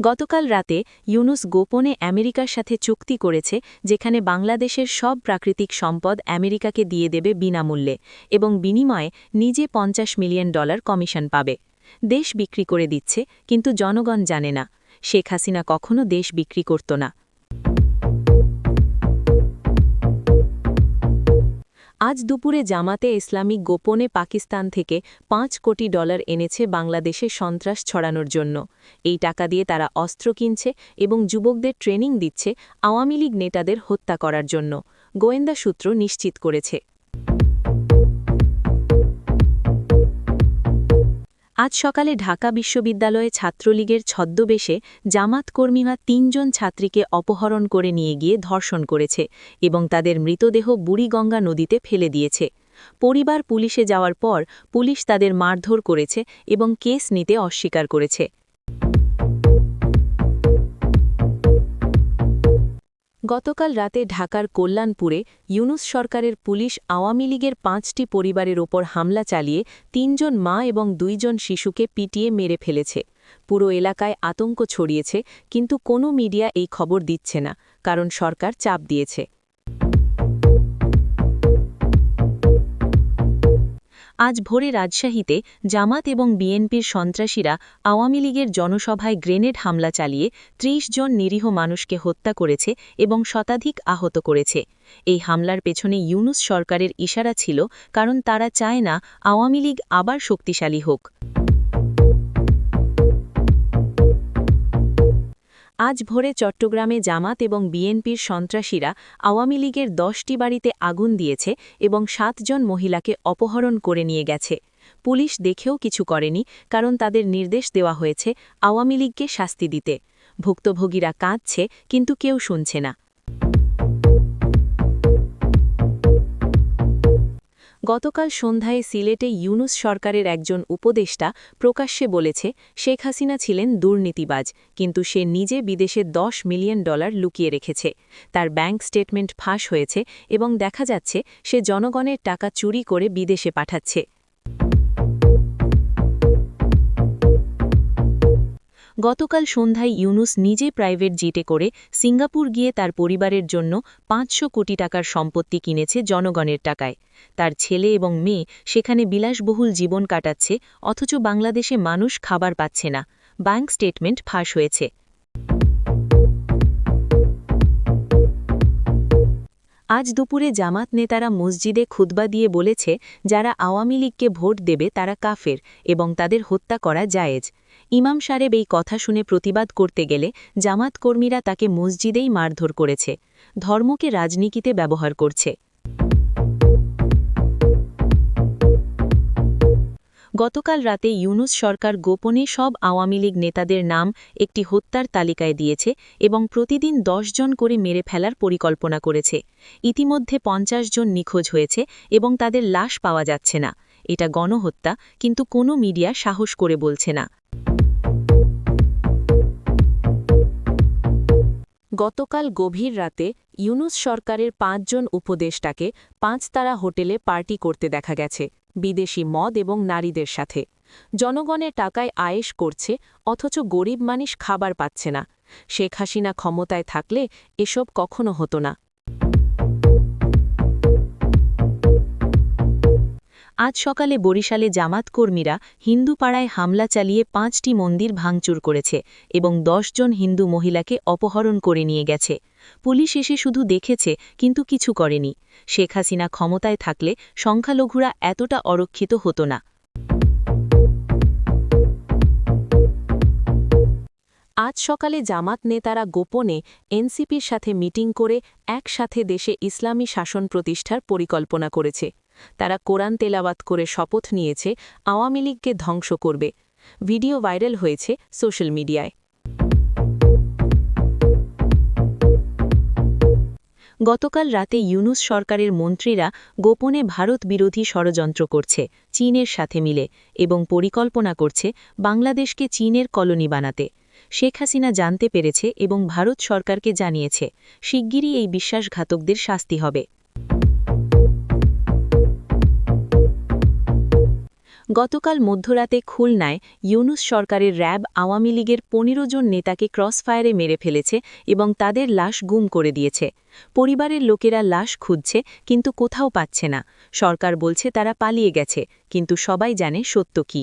গতকাল রাতে ইউনুস গোপনে আমেরিকার সাথে চুক্তি করেছে, যেখানে বাংলাদেশের সব প্রাকৃতিক সম্পদ আমেরিকাকে দিয়ে দেবে বিনামূল্যে এবং বিনিময়ে নিজে $50 মিলিয়ন কমিশন পাবে। দেশ বিক্রি করে দিচ্ছে, কিন্তু জনগণ জানে না শেখ হাসিনা কখনো দেশ বিক্রি করত না। আজ দুপুরে জামাতে ইসলামী গোপনে পাকিস্তান থেকে $5 কোটি এনেছে বাংলাদেশে সন্ত্রাস ছড়ানোর জন্য। এই টাকা দিয়ে তারা অস্ত্র কিনছে এবং যুবকদের ট্রেনিং দিচ্ছে আওয়ামী লীগ নেতাদের হত্যা করার জন্য, গোয়েন্দা সূত্র নিশ্চিত করেছে। আজ সকালে ঢাকা বিশ্ববিদ্যালয়ে ছাত্রলীগের ছদ্মবেশে জামাত কর্মীরা ৩ জন ছাত্রীকে অপহরণ করে নিয়ে গিয়ে ধর্ষণ করেছে এবং তাদের মৃতদেহ বুড়িগঙ্গা নদীতে ফেলে দিয়েছে। পরিবার পুলিশে যাওয়ার পর পুলিশ তাদের মারধর করেছে এবং কেস নিতে অস্বীকার করেছে। গতকাল রাতে ঢাকার কল্যাণপুরে ইউনুস সরকারের পুলিশ আওয়ামী লীগের ৫টি পরিবারের ওপর হামলা চালিয়ে ৩ জন মা এবং ২ জন শিশুকে পিটিয়ে মেরে ফেলেছে। পুরো এলাকায় আতঙ্ক ছড়িয়েছে, কিন্তু কোনো মিডিয়া এই খবর দিচ্ছে না, কারণ সরকার চাপ দিয়েছে। আজ ভোরে রাজশাহীতে জামাত এবং বিএনপির সন্ত্রাসীরা আওয়ামী লীগের জনসভায় গ্রেনেড হামলা চালিয়ে ৩০ জন নিরীহ মানুষকে হত্যা করেছে এবং শতাধিক আহত করেছে। এই হামলার পেছনে ইউনুস সরকারের ইশারা ছিল, কারণ তারা চায় না আওয়ামী লীগ আবার শক্তিশালী হোক। আজ ভোরে চট্টগ্রামে জামাত এবং বিএনপির সন্ত্রাসীরা আওয়ামী লীগের 10টি বাড়িতে আগুন দিয়েছে এবং 7 জন মহিলাকে অপহরণ করে নিয়ে গেছে। পুলিশ দেখেও কিছু করেনি, কারণ তাদের নির্দেশ দেওয়া হয়েছে আওয়ামী লীগকে শাস্তি দিতে। ভুক্তভোগীরা কাঁদছে, কিন্তু কেউ শুনছে না। গতকাল সন্ধ্যায় সিলেটে ইউনুস সরকারের একজন উপদেষ্টা প্রকাশ্যে বলেছে শেখ হাসিনা ছিলেন দুর্নীতিবাজ, কিন্তু সে নিজে বিদেশে $10 মিলিয়ন লুকিয়ে রেখেছে। তার ব্যাংক স্টেটমেন্ট ফাঁস হয়েছে এবং দেখা যাচ্ছে সে জনগণের টাকা চুরি করে বিদেশে পাঠাচ্ছে। গতকাল সন্ধ্যায় ইউনুস নিজে প্রাইভেট জেটে করে সিঙ্গাপুর গিয়ে তার পরিবারের জন্য $500 কোটি সম্পত্তি কিনেছে জনগণের টাকায়। তার ছেলে এবং মেয়ে সেখানে বিলাসবহুল জীবন কাটাচ্ছে, অথচ বাংলাদেশে মানুষ খাবার পাচ্ছে না। ব্যাংক স্টেটমেন্ট ফাঁস হয়েছে। আজ দুপুরে জামাত নেতারা মসজিদে খুতবা দিয়ে বলেছে, যারা আওয়ামী লীগকে ভোট দেবে তারা কাফের এবং তাদের হত্যা করা জায়েজ। ইমাম সাহেব এই কথা শুনে প্রতিবাদ করতে গেলে জামাত কর্মীরা তাকে মসজিদেই মারধর করেছে। ধর্মকে রাজনীতিতে ব্যবহার করছে। গতকাল রাতে ইউনুস সরকার গোপনে সব আওয়ামী লীগ নেতাদের নাম একটি হত্যার তালিকায় দিয়েছে এবং প্রতিদিন 10 জন করে মেরে ফেলার পরিকল্পনা করেছে। ইতিমধ্যে 50 জন নিখোঁজ হয়েছে এবং তাদের লাশ পাওয়া যাচ্ছে না। এটা গণহত্যা, কিন্তু কোনো মিডিয়া সাহস করে বলছে না। গতকাল গভীর রাতে ইউনুস সরকারের 5 জন উপদেষ্টাকে 5 তারা হোটেলে পার্টি করতে দেখা গেছে, বিদেশি মদ এবং নারীদের সাথে। জনগণের টাকায় আয়েশ করছে, অথচ গরিব মানুষ খাবার পাচ্ছে না। শেখ হাসিনা ক্ষমতায় থাকলে এসব কখনো হতো না। আজ সকালে বরিশালে জামাত কর্মীরা হিন্দু পাড়ায় হামলা চালিয়ে 5টি মন্দির ভাঙচুর করেছে এবং 10 জন হিন্দু মহিলাকে অপহরণ করে নিয়ে গেছে। পুলিশ এসে শুধু দেখেছে, কিন্তু কিছু করেনি। শেখ হাসিনা ক্ষমতায় থাকলে সংখ্যালঘুরা এতটা অরক্ষিত হতো না। আজ সকালে জামাত নেতারা গোপনে এনসিপির সাথে মিটিং করে একসাথে দেশে ইসলামী শাসন প্রতিষ্ঠার পরিকল্পনা করেছে। তারা কোরআন তেলাওয়াত করে শপথ নিয়েছে আওয়ামী লীগকে ধ্বংস করবে। ভিডিও ভাইরাল হয়েছে সোশ্যাল মিডিয়ায়। গতকাল রাতে ইউনুস সরকারের মন্ত্রীরা গোপনে ভারত বিরোধী ষড়যন্ত্র করছে চীনের সাথে মিলে এবং পরিকল্পনা করছে বাংলাদেশকে চীনের কলোনি বানাতে। শেখ হাসিনা জানতে পেরেছে এবং ভারত সরকারকে জানিয়েছে, শিগগিরই এই বিশ্বাসঘাতকদের শাস্তি হবে। গতকাল মধ্যরাতে খুলনায় ইউনূস সরকারের র্যাব আওয়ামী লীগের ১৫ জন নেতাকে ক্রসফায়ারে মেরে ফেলেছে এবং তাদের লাশ গুম করে দিয়েছে। পরিবারের লোকেরা লাশ খুঁজছে কিন্তু কোথাও পাচ্ছে না। সরকার বলছে তারা পালিয়ে গেছে, কিন্তু সবাই জানে সত্য কী।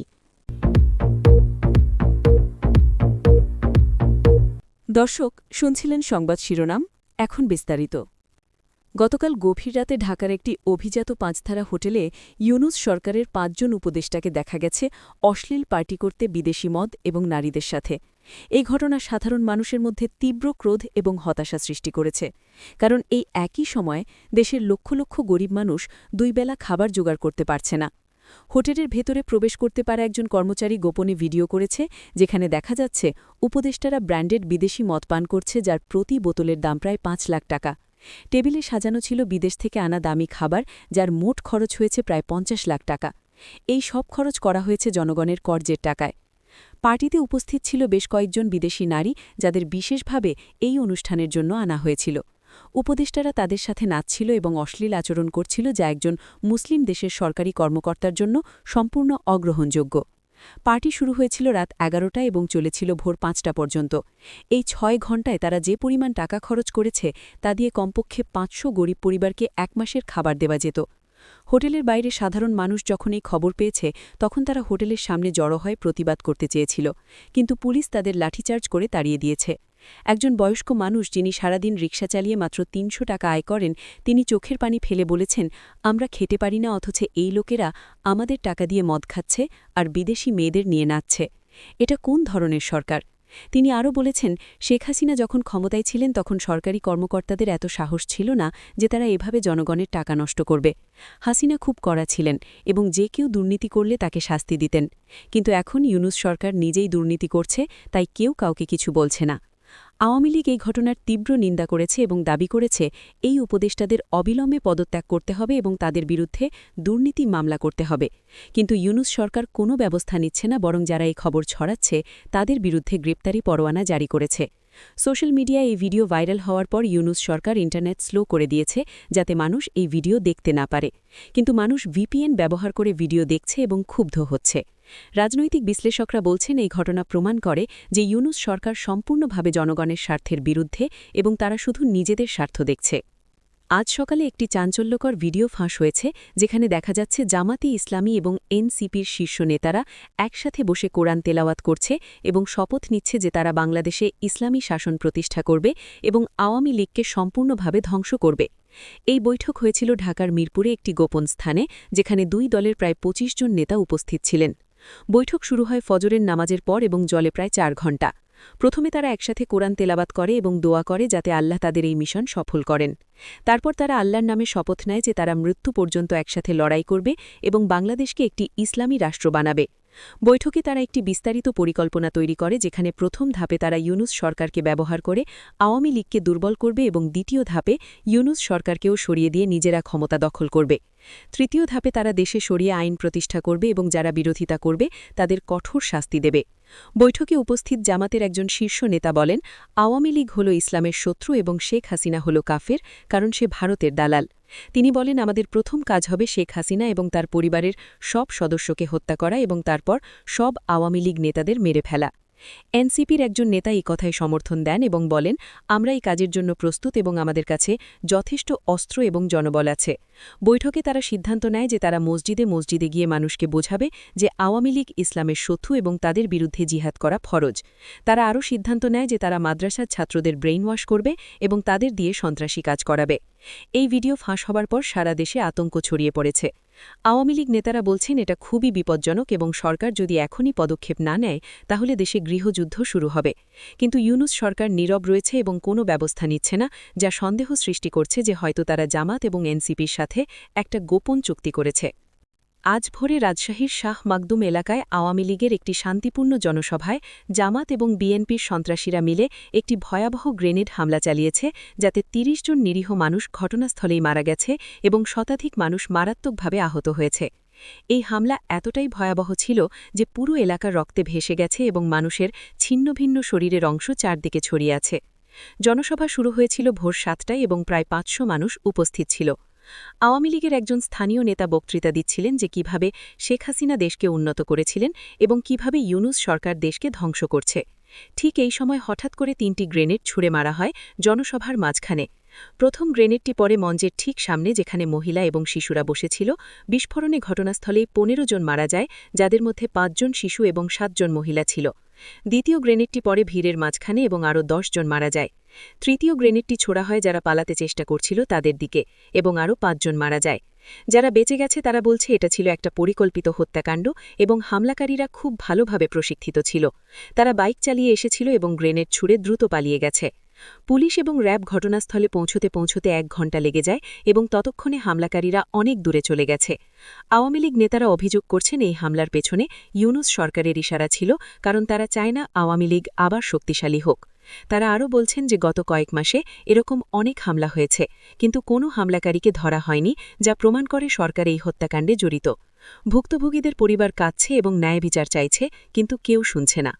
দর্শক, শুনছিলেন সংবাদ শিরোনাম, এখন বিস্তারিত। গতকাল গভীর রাতে ঢাকার একটি অভিজাত পাঁচধারা হোটেলে ইউনূস সরকারের ৫ জন উপদেষ্টাকে দেখা গেছে অশ্লীল পার্টি করতে বিদেশি মদ এবং নারীদের সাথে। এই ঘটনা সাধারণ মানুষের মধ্যে তীব্র ক্রোধ এবং হতাশা সৃষ্টি করেছে, কারণ এই একই সময়ে দেশের লক্ষ লক্ষ গরিব মানুষ ২ বেলা খাবার জোগাড় করতে পারছে না। হোটেলের ভেতরে প্রবেশ করতে পারা একজন কর্মচারী গোপনে ভিডিও করেছে, যেখানে দেখা যাচ্ছে উপদেষ্টারা ব্র্যান্ডেড বিদেশি মদ পান করছে, যার প্রতি বোতলের দাম প্রায় ৫ লাখ টাকা। টেবিলে সাজানো ছিল বিদেশ থেকে আনা দামি খাবার, যার মোট খরচ হয়েছে প্রায় ৫০ লাখ টাকা। এই সব খরচ করা হয়েছে জনগণের কর্জের টাকায়। পার্টিতে উপস্থিত ছিল বেশ কয়েকজন বিদেশি নারী, যাদের বিশেষভাবে এই অনুষ্ঠানের জন্য আনা হয়েছিল। উপদেষ্টারা তাদের সাথে নাচছিল এবং অশ্লীল আচরণ করছিল, যা একজন মুসলিম দেশের সরকারি কর্মকর্তার জন্য সম্পূর্ণ অগ্রহণযোগ্য। পার্টি শুরু হয়েছিল রাত ১১টা এবং চলেছিল ভোর ৫টা পর্যন্ত। এই ৬ ঘণ্টায় তারা যে পরিমাণ টাকা খরচ করেছে তা দিয়ে কমপক্ষে ৫০০ গরিব পরিবারকে ১ মাসের খাবার দেওয়া যেত। হোটেলের বাইরে সাধারণ মানুষ যখন এই খবর পেয়েছে, তখন তারা হোটেলের সামনে জড়ো হয়ে প্রতিবাদ করতে চেয়েছিল, কিন্তু পুলিশ তাদের লাঠিচার্জ করে তাড়িয়ে দিয়েছে। একজন বয়স্ক মানুষ, যিনি সারাদিন রিকশা চালিয়ে মাত্র ৩০০ টাকা আয় করেন, তিনি চোখের পানি ফেলে বলেছেন, আমরা খেতে পারি না, অথচ এই লোকেরা আমাদের টাকা দিয়ে মদ খাচ্ছে আর বিদেশি মেয়েদের নিয়ে নাচছে। এটা কোন ধরনের সরকার? তিনি আরও বলেছেন, শেখ হাসিনা যখন ক্ষমতায় ছিলেন তখন সরকারি কর্মকর্তাদের এত সাহস ছিল না যে তারা এভাবে জনগণের টাকা নষ্ট করবে। হাসিনা খুব কড়া ছিলেন এবং যে কেউ দুর্নীতি করলে তাকে শাস্তি দিতেন, কিন্তু এখন ইউনূস সরকার নিজেই দুর্নীতি করছে, তাই কেউ কাউকে কিছু বলছে না। আওয়ামী লীগ এই ঘটনার তীব্র নিন্দা করেছে এবং দাবি করেছে এই উপদেষ্টাদের অবিলম্বে পদত্যাগ করতে হবে এবং তাদের বিরুদ্ধে দুর্নীতি মামলা করতে হবে। কিন্তু ইউনূস সরকার কোনো ব্যবস্থা নিচ্ছে না, বরং যারা এই খবর ছড়াচ্ছে তাদের বিরুদ্ধে গ্রেপ্তারি পরোয়ানা জারি করেছে। সোশ্যাল মিডিয়ায় এই ভিডিও ভাইরাল হওয়ার পর ইউনূস সরকার ইন্টারনেট স্লো করে দিয়েছে, যাতে মানুষ এই ভিডিও দেখতে না পারে। কিন্তু মানুষ ভিপিএন ব্যবহার করে ভিডিও দেখছে এবং ক্ষুব্ধ হচ্ছে। রাজনৈতিক বিশ্লেষকরা বলছেন, এই ঘটনা প্রমাণ করে যে ইউনূস সরকার সম্পূর্ণভাবে জনগণের স্বার্থের বিরুদ্ধে এবং তারা শুধু নিজেদের স্বার্থ দেখছে। আজ সকালে একটি চাঞ্চল্যকর ভিডিও ফাঁস হয়েছে, যেখানে দেখা যাচ্ছে জামাতে ইসলামী এবং এনসিপির শীর্ষ নেতারা একসাথে বসে কোরআন তেলাওয়াত করছে এবং শপথ নিচ্ছে যে তারা বাংলাদেশে ইসলামী শাসন প্রতিষ্ঠা করবে এবং আওয়ামী লীগকে সম্পূর্ণভাবে ধ্বংস করবে। এই বৈঠক হয়েছিল ঢাকার মিরপুরে একটি গোপন স্থানে, যেখানে ২ দলের প্রায় ২৫ জন নেতা উপস্থিত ছিলেন। বৈঠক শুরু হয় ফজরের নামাজের পর এবং চলে প্রায় ৪ ঘণ্টা। প্রথমে তারা একসাথে কোরআন তেলাওয়াত করে এবং দোয়া করে যাতে আল্লাহ তাদের এই মিশন সফল করেন। তারপর তারা আল্লাহর নামে শপথ নেয় যে তারা মৃত্যু পর্যন্ত একসাথে লড়াই করবে এবং বাংলাদেশকে একটি ইসলামী রাষ্ট্র বানাবে। বৈঠকে তারা একটি বিস্তারিত পরিকল্পনা তৈরি করে, যেখানে প্রথম ধাপে তারা ইউনূস সরকারকে ব্যবহার করে আওয়ামী লীগকে দুর্বল করবে এবং দ্বিতীয় ধাপে ইউনূস সরকারকেও সরিয়ে দিয়ে নিজেরা ক্ষমতা দখল করবে। তৃতীয় ধাপে তারা দেশে সরিয়ে আইন প্রতিষ্ঠা করবে এবং যারা বিরোধিতা করবে তাদের কঠোর শাস্তি দেবে। বৈঠকে উপস্থিত জামাতের একজন শীর্ষ নেতা বলেন, আওয়ামী লীগ হল ইসলামের শত্রু এবং শেখ হাসিনা হল কাফের, কারণ সে ভারতের দালাল। তিনি বলেন, আমাদের প্রথম কাজ হবে শেখ হাসিনা এবং তার পরিবারের সব সদস্যকে হত্যা করা এবং তারপর সব আওয়ামী লীগ নেতাদের মেরে ফেলা। এনসিপির একজন নেতা এই কথায় সমর্থন দেন এবং বলেন, আমরা এই কাজের জন্য প্রস্তুত এবং আমাদের কাছে যথেষ্ট অস্ত্র এবং জনবল আছে। বৈঠকে তারা সিদ্ধান্ত নেয় যে তারা মসজিদে মসজিদে গিয়ে মানুষকে বোঝাবে যে আওয়ামী লীগ ইসলামের শত্রু এবং তাদের বিরুদ্ধে জিহাদ করা ফরজ। তারা আরও সিদ্ধান্ত নেয় যে তারা মাদ্রাসার ছাত্রদের ব্রেইন ওয়াশ করবে এবং তাদের দিয়ে সন্ত্রাসী কাজ করাবে। এই ভিডিও ফাঁস হবার পর সারা দেশে আতঙ্ক ছড়িয়ে পড়েছে। আওয়ামী লীগ নেতারা বলছেন, এটা খুবই বিপজ্জনক এবং সরকার যদি এখনই পদক্ষেপ না নেয় তাহলে দেশে গৃহযুদ্ধ শুরু হবে। কিন্তু ইউনূস সরকার নীরব রয়েছে এবং কোনো ব্যবস্থা নিচ্ছে না, যা সন্দেহ সৃষ্টি করছে যে হয়তো তারা জামাত এবং এনসিপির সাথে একটা গোপন চুক্তি করেছে। আজ ভোরে রাজশাহীর শাহ মাকদুম এলাকায় আওয়ামী লীগের একটি শান্তিপূর্ণ জনসভায় জামাত এবং বিএনপির সন্ত্রাসীরা মিলে একটি ভয়াবহ গ্রেনেড হামলা চালিয়েছে, যাতে ৩০ জন নিরীহ মানুষ ঘটনাস্থলেই মারা গেছে এবং শতাধিক মানুষ মারাত্মকভাবে আহত হয়েছে। এই হামলা এতটাই ভয়াবহ ছিল যে পুরো এলাকা রক্তে ভেসে গেছে এবং মানুষের ছিন্নভিন্ন শরীরের অংশ চারদিকে ছড়িয়ে আছে। জনসভা শুরু হয়েছিল ভোর ৭টায় এবং প্রায় ৫০০ মানুষ উপস্থিত ছিল। আওয়ামী লীগের একজন স্থানীয় নেতা বক্তৃতা দিচ্ছিলেন যে কিভাবে শেখ হাসিনা দেশকে উন্নত করেছিলেন এবং কিভাবে ইউনূস সরকার দেশকে ধ্বংস করছে। ঠিক এই সময় হঠাৎ করে ৩টি গ্রেনেড ছুড়ে মারা হয় জনসভার মাঝখানে। প্রথম গ্রেনেডটি পরে মঞ্চের ঠিক সামনে, যেখানে মহিলা এবং শিশুরা বসেছিল। বিস্ফোরণে ঘটনাস্থলেই ১৫ জন মারা যায়, যাদের মধ্যে ৫ জন শিশু এবং ৭ জন মহিলা ছিল। দ্বিতীয় গ্রেনেডটি পরে ভিড়ের মাঝখানে এবং আরও ১০ জন মারা যায়। তৃতীয় গ্রেনেডটি ছোড়া হয় যারা পালাতে চেষ্টা করছিল তাদের দিকে, এবং আরও ৫ জন মারা যায়। যারা বেঁচে গেছে তারা বলছে এটা ছিল একটা পরিকল্পিত হত্যাকাণ্ড এবং হামলাকারীরা খুব ভালোভাবে প্রশিক্ষিত ছিল। তারা বাইক চালিয়ে এসেছিল এবং গ্রেনেড ছুড়ে দ্রুত পালিয়ে গেছে। পুলিশ এবং র্যাব ঘটনাস্থলে পৌঁছতে পৌঁছতে ১ ঘণ্টা লেগে যায় এবং ততক্ষণে হামলাকারীরা অনেক দূরে চলে গেছে। আওয়ামী লীগ নেতারা অভিযোগ করছেন এই হামলার পেছনে ইউনূস সরকারের ইশারা ছিল, কারণ তারা চায় না আওয়ামী লীগ আবার শক্তিশালী হোক। তারা আরও বলছেন যে গত কয়েক মাসে এরকম অনেক হামলা হয়েছে, কিন্তু কোনো হামলাকারীকে ধরা হয়নি, যা প্রমাণ করে সরকার এই হত্যাকাণ্ডে জড়িত। ভুক্তভোগীদের পরিবার কাঁদছে এবং ন্যায় বিচার চাইছে, কিন্তু কেউ শুনছে না।